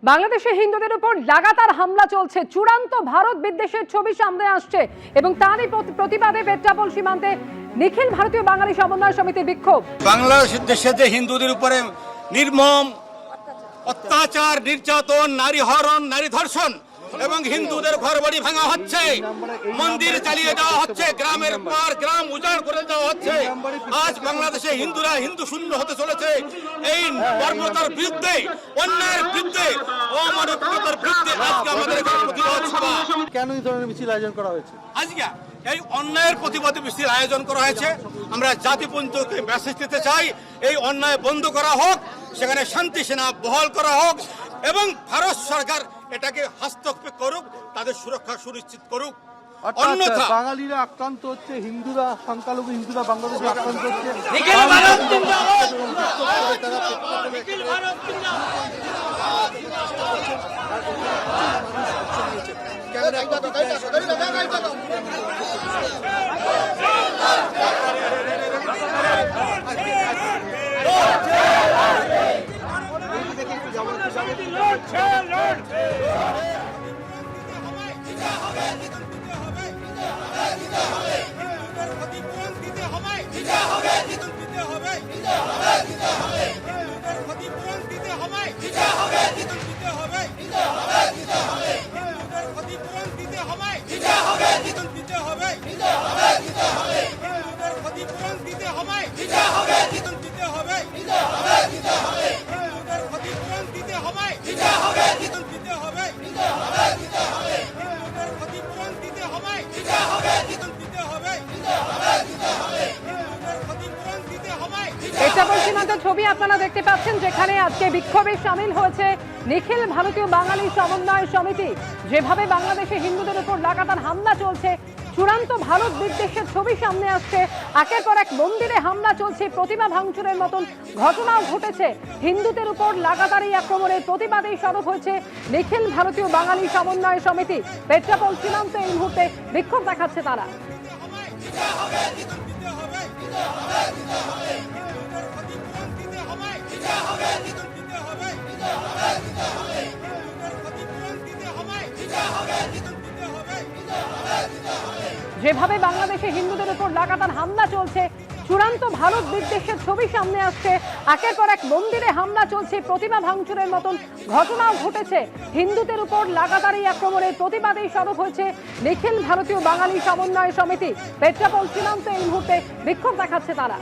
বাংলাদেশে হিন্দুদের উপর লাগাতার হামলা চলছে, চূড়ান্ত ভারত বিদ্বেষের ছবি সামনে আসছে এবং তারই প্রতিবাদে পেট্রাপোল সীমান্তে নিখিল ভারতীয় বাঙালি সমন্বয় সমিতির বিক্ষোভ। বাংলাদেশে যে হিন্দুদের উপরে নির্মম অত্যাচার, নির্যাতন, নারী হরণ, নারী ধর্ষণ এবং হিন্দুদের ঘরবাড়ি ভাঙা হচ্ছে, মন্দির চালিয়ে দেওয়া হচ্ছে, গ্রামের পর গ্রাম উজাড় করে দেওয়া হচ্ছে। আজ বাংলাদেশে হিন্দুরা হিন্দু শূন্য হতে চলেছে। এই বর্বরতার বিরুদ্ধে, অন্যায়ের বিরুদ্ধে, অমানবিকতার বিরুদ্ধে আজকে আমাদের প্রতিবাদ সভা। কেন এই ধরনের মিছিল আয়োজন করা হয়েছে? আজকে এই অন্যায়ের প্রতিবাদে মিছিল আয়োজন করা হয়েছে। আমরা জাতিপুঞ্জকে মেসেজ দিতে চাই, এই অন্যায় বন্ধ করা হোক, সেখানে শান্তি সেনা বহাল করা হোক এবং ভারত সরকার এটাকে হস্তক্ষেপ করুক, তাদের সুরক্ষা সুনিশ্চিত করুক। অন্যথা বাঙালিরা আক্রান্ত হচ্ছে, হিন্দুরা, সংখ্যালঘু হিন্দুরা বাংলাদেশে আক্রান্ত হচ্ছে। পেট্রাপোল সীমান্তের ছবি আপনারা দেখতে পাচ্ছেন, যেখানে আজকে বিক্ষোভে সামিল হয়েছে নিখিল ভারতীয় বাঙালি সমন্বয় সমিতি। যেভাবে বাংলাদেশে হিন্দুদের উপর লাগাতার হামলা চলছে, চূড়ান্ত ভারত বিদ্বেষের ছবি সামনে আসছে, একের পর এক মন্দিরে হামলা চলছে, প্রতিমা ভাঙচুরের মতন ঘটনাও ঘটেছে। হিন্দুদের উপর লাগাতার এই আক্রমণের প্রতিবাদেই সরব হয়েছে নিখিল ভারতীয় বাঙালি সমন্বয় সমিতি। পেট্রাপোল সীমান্তে এই মুহূর্তে বিক্ষোভ দেখাচ্ছে তারা। যেভাবে বাংলাদেশে হিন্দুদের উপর লাগাতার হামলা চলছে, চূড়ান্ত ভারত বিদ্বেষের ছবি সামনে আসছে, একের পর এক মন্দিরে হামলা চলছে, প্রতিমা ভাঙচুরের মতন ঘটনাও ঘটেছে। হিন্দুদের উপর লাগাতার এই আক্রমণের প্রতিবাদেই সরব হয়েছে নিখিল ভারতীয় বাঙালি সমন্বয় সমিতি। পেট্রাপোল সীমান্তে এই মুহূর্তে বিক্ষোভ দেখাচ্ছে তারা।